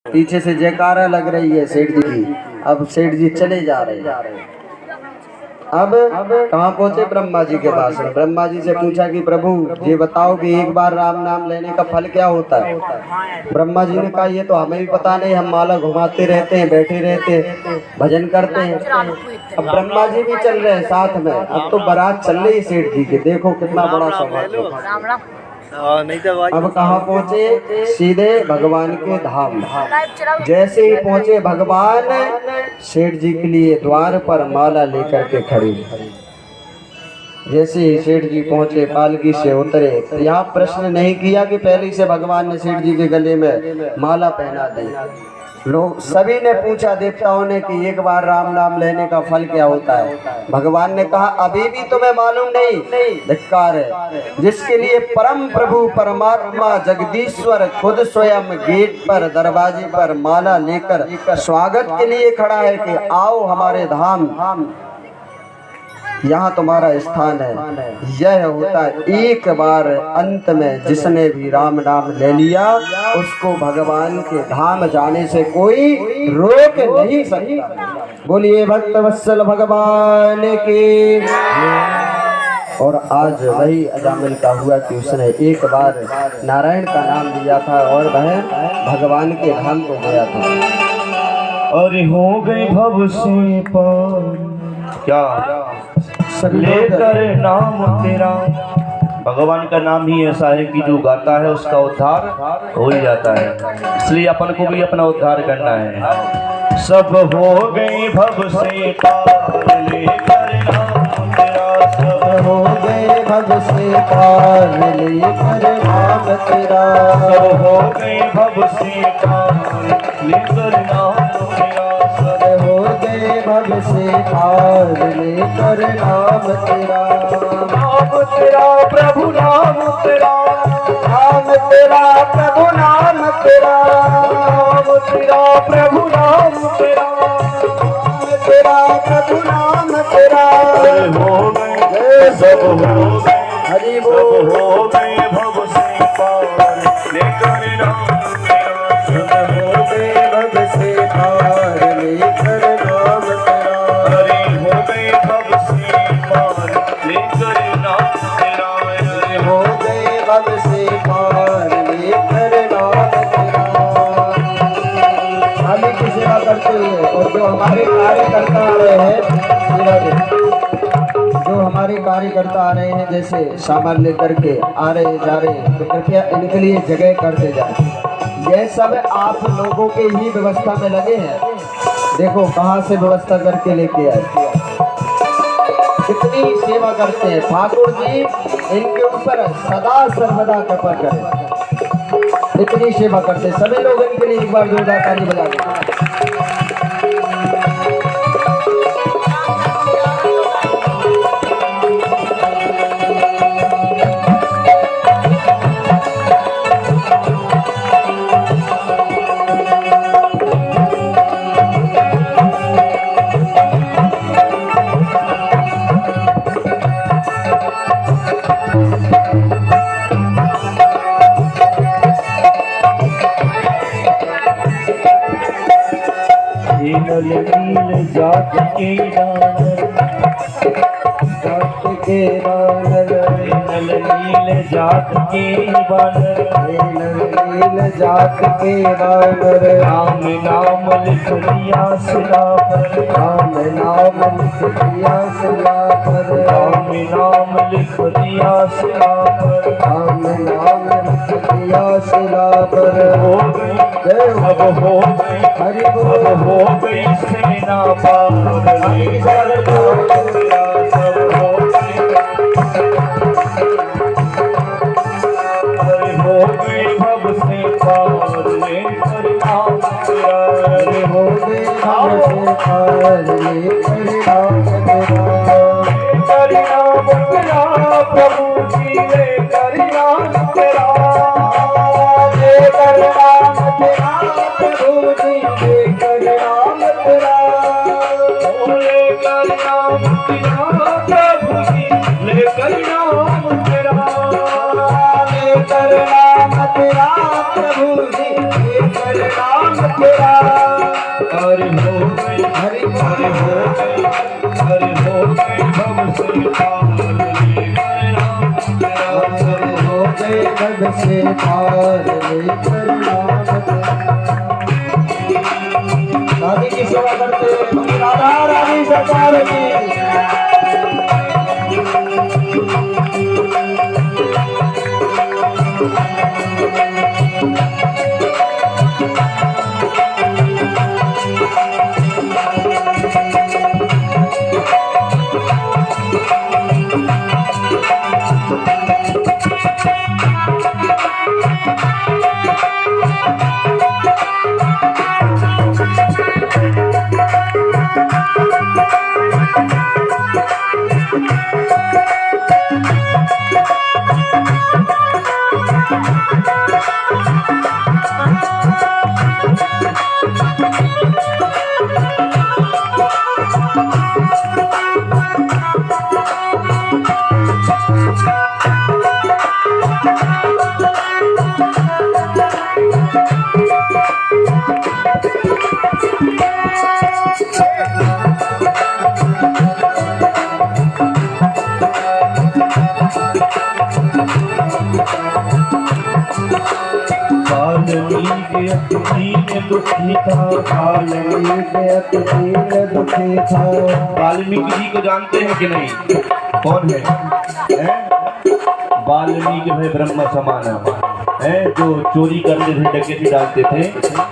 पीछे से जयकारा लग रही है सेठ जी की। अब सेठ जी चले जा रहे हैं। अब कहाँ पहुंचे? ब्रह्मा जी के पास। ब्रह्मा जी से पूछा कि प्रभु ये बताओ कि एक बार राम नाम लेने का फल क्या होता है? ब्रह्मा जी ने कहा ये तो हमें भी पता नहीं, हम माला घुमाते रहते हैं, बैठे रहते हैं, भजन करते हैं। अब ब्रह्मा जी भी चल रहे हैं साथ में। अब तो बारात चल रही है सेठ जी की। देखो कितना बड़ा सौभाग्य। अब कहाँ पहुँचे? सीधे भगवान के धाम। जैसे ही पहुँचे भगवान, सेठ जी के लिए द्वार पर माला लेकर के खड़ी। जैसे ही सेठ जी पहुँचे, पालकी से उतरे, तो यहाँ प्रश्न नहीं किया कि पहले से भगवान ने सेठ जी के गले में माला पहना दी। लोग सभी ने पूछा, देवताओं ने, कि एक बार राम नाम लेने का फल क्या होता है? भगवान ने कहा अभी भी तुम्हें मालूम नहीं? धिक्कार है। जिसके लिए परम प्रभु परमात्मा जगदीश्वर खुद स्वयं गेट पर, दरवाजे पर माला लेकर स्वागत के लिए खड़ा है कि आओ हमारे धाम, यहाँ तुम्हारा स्थान है। यह होता है एक बार अंत में जिसने भी राम नाम ले लिया उसको भगवान के धाम जाने से कोई रोक नहीं सकता। बोलिए भक्त वत्सल भगवान की। और आज वही अजामिल का हुआ कि उसने एक बार नारायण का नाम लिया था और वह भगवान के धाम को गया था। और हो गई भव से पार क्या लेकर नाम तेरा। भगवान का नाम ही ऐसा है कि जो गाता है उसका उद्धार हो ही जाता है। इसलिए अपन को भी अपना उद्धार करना है। सब हो गई भव से पार लेकर नाम तेरा। सब हो गए भव से पार लेकर नाम तेरा। सब हो गई भव से पार लेकर नाम तेरा। सब हो गए भव से पार लेकर नाम तेरा। नाम तेरा प्रभु नाम तेरा। नाम तेरा प्रभु नाम तेरा। नाम तेरा प्रभु नाम तेरा। नाम तेरा प्रभु नाम तेरा। हो गए सब हो गए हरि सब हो गए भव से पार लेकर नाम तेरा। सब हो गए भव से पार लेकर नाम तेरा। हरि हो गए भव से पार लेकर नाम तेरा। हो गए भव से पार लेकर नाम तेरा। खाली की सेवा करते हुए और जो हमारे कार्यकर्ता आ रहे हैं, जो हमारे कार्यकर्ता आ रहे हैं, जैसे सामान लेकर के आ रहे जा रहे हैं, तो कृपया इनके लिए जगह करते जाए। यह सब आप लोगों के ही व्यवस्था में लगे हैं। देखो कहाँ से व्यवस्था करके लेके आए, कितनी सेवा करते हैं। ठाकुर जी इनके ऊपर सदा सर्वदा कृपा करें। इतनी सेवा करते हैं। सभी लोग इनके लिए एक बार जोरदार ताली बजा दें। नील जात के दानर, जात के बानर, नील जात के बानर, नील जात के बानर। राम नाम लिख लिया सिला पर। राम नाम लिख दिया सिला पर। राम नाम लिख लिया सिला पर। राम नाम लिख दिया सिला पर। हो गई अब हो गई हरि अब बोल। हो गई सेना पार लेकर नाम तेरा। सब हो गई अरे हो गई भव से पार लेकर नाम तेरा। अरे हो गए भव से पार लेकर नाम तेरा। लेकर नाम तेरा प्रभु जी लेकर नाम तेरा। लेकर नाम तेरा प्रभु जी लेकर नाम तेरा। लेकर नाम तेरा प्रभु जी लेकर नाम तेरा। लेकर नाम तेरा प्रभु जी लेकर नाम तेरा हरि हो गई, हरि हो गई, हरि हो गई भव से पार लेकर नाम तेरा, हरि हो गए भव से पार लेकर नाम तेरा। रानी की सेवा करते हुए राधा रानी सरकार की। वाल्मीकि जी को जानते हैं कि नहीं? कौन है? वाल्मीकि भाई ब्रह्म समान है, जो चोरी करते थे, डकैती डालते थे,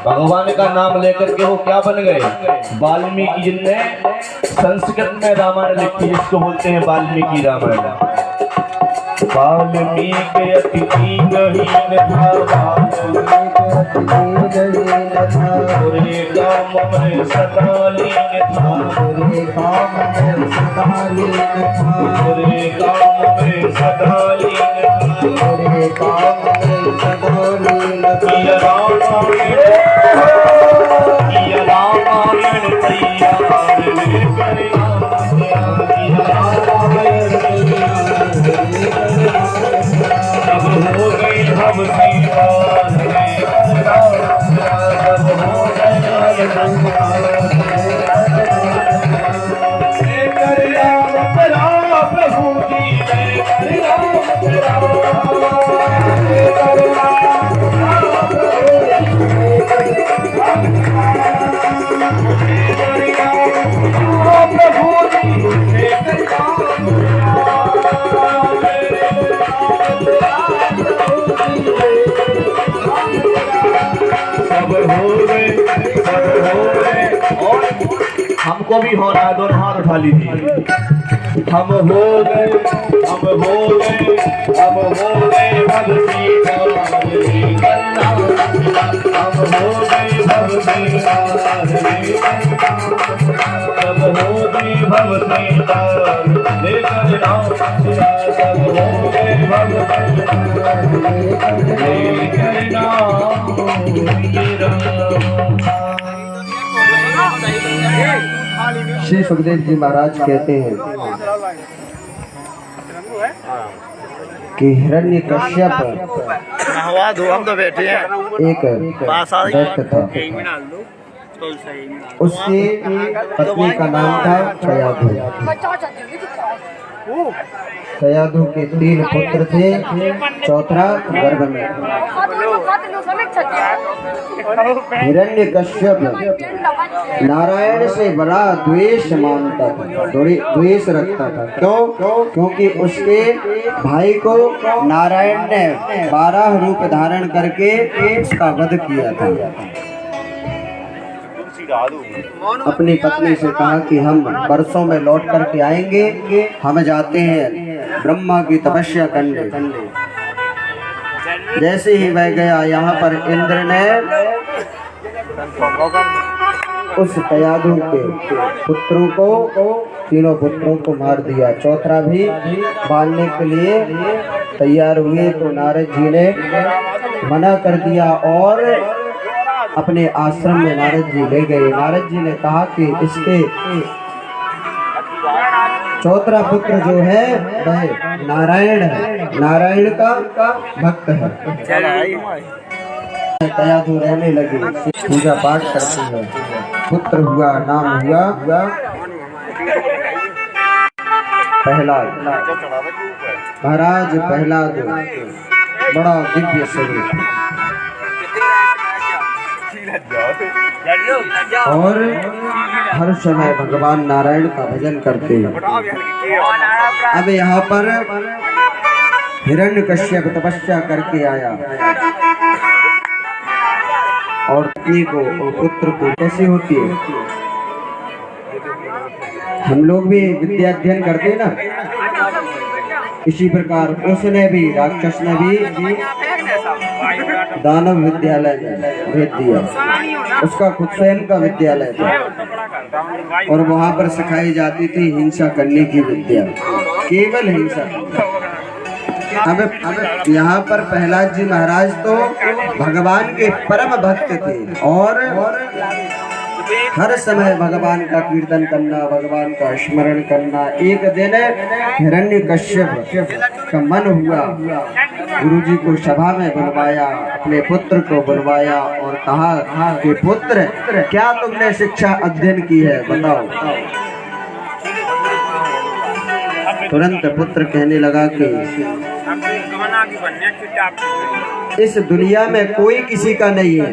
भगवान का नाम लेकर के वो क्या बन गए? वाल्मीकि जिनने संस्कृत में रामायण लिखी, जिसको बोलते हैं वाल्मीकि रामायण। वाल्मीकि अति दीनहीन था, बुरे काम में सदा लीन था, बुरे काम में सदा लीन था, बुरे काम में सदा लीन था, बुरे काम में सदा लीन था। किया रामायण तैयार लेकर किया रामायण सब हो गई भव से पार प्रभु जी हमको भी हो रहा है, दोनों हाथ उठा लीजिए। हम हो गए, हम हो गए, हम हो गए भक्ति हम हो गए भक्ति सब हो गई भक्ति लेकर नाम सब हो गए भक्ति लेकर नाम श्री सुखदेव जी महाराज कहते हैं कि हिरण्यकश्यप हम तो बैठे हैं एक दैत्य था। उसकी पत्नी का नाम था कयाधु। कयाधु के 3 पुत्र थे, चौथा गर्भ में। हिरण्यकश्यप नारायण से बड़ा द्वेष मानता था, द्वेष रखता था। क्यों? क्योंकि उसके भाई को नारायण ने 12 रूप धारण करके उसका वध किया था। अपनी पत्नी से कहा कि हम बरसों में लौट करके आएंगे, हम जाते हैं ब्रह्मा की तपस्या करने। जैसे ही वह गया, यहाँ पर इंद्र ने उस कयाधु के पुत्रों को, तीनों पुत्रों को मार दिया। चौथा भी बांधने के लिए तैयार हुए तो नारद जी ने मना कर दिया और अपने आश्रम में नारद जी ले गए। नारद जी ने कहा कि इसके चौथा पुत्र जो है वह नारायण है, नारायण का भक्त है। दयालु रहने लगे, पूजा पाठ करते हैं। पुत्र हुआ, नाम हुआ प्रहलाद। महाराज प्रहलाद बड़ा दिव्य स्वरूप और हर समय भगवान नारायण का भजन करते हैं। अब यहाँ पर हिरण्यकश्यप तपस्या करके आया और पत्नी को और पुत्र को कैसी होती है। हम लोग भी विद्या अध्ययन करते हैं ना, इसी प्रकार उसने भी, राक्षस ने भी दानव विद्यालय में भेज दिया। उसका खुद स्वयं का विद्यालय था और वहां पर सिखाई जाती थी हिंसा करने की विद्या, केवल हिंसा। अब यहाँ पर प्रहलाद जी महाराज तो भगवान के परम भक्त थे और हर समय भगवान का कीर्तन करना, भगवान का स्मरण करना। एक दिन हिरण्यकश्यप का मन हुआ, गुरुजी को सभा में बुलवाया, अपने पुत्र को बुलवाया और कहा कि पुत्र, क्या तुमने शिक्षा अध्ययन की है, बताओ। तुरंत पुत्र कहने लगा कि इस दुनिया में कोई किसी का नहीं है,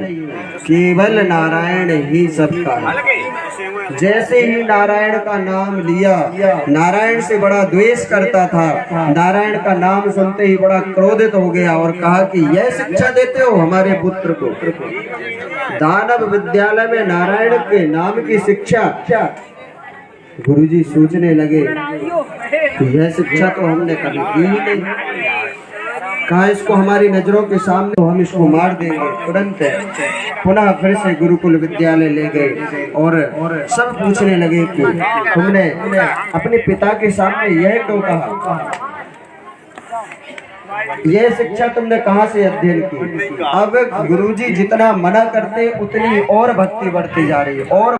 केवल नारायण ही सबका है। जैसे ही नारायण का नाम लिया, नारायण से बड़ा द्वेष करता था, नारायण का नाम सुनते ही बड़ा क्रोधित हो गया और कहा कि यह शिक्षा देते हो हमारे पुत्र को। दानव विद्यालय में नारायण के नाम की शिक्षा। गुरुजी सोचने लगे कि यह शिक्षा तो हमने कभी दी ही नहीं, कहा इसको हमारी नजरों के सामने तो हम इसको मार देंगे। तुरंत पुनः फिर से गुरुकुल विद्यालय ले गए और सब पूछने लगे कि तुमने अपने पिता के सामने यह क्यों कहा, यह शिक्षा तुमने कहाँ से अध्ययन की। अब गुरुजी जितना मना करते उतनी और भक्ति बढ़ती जा रही है और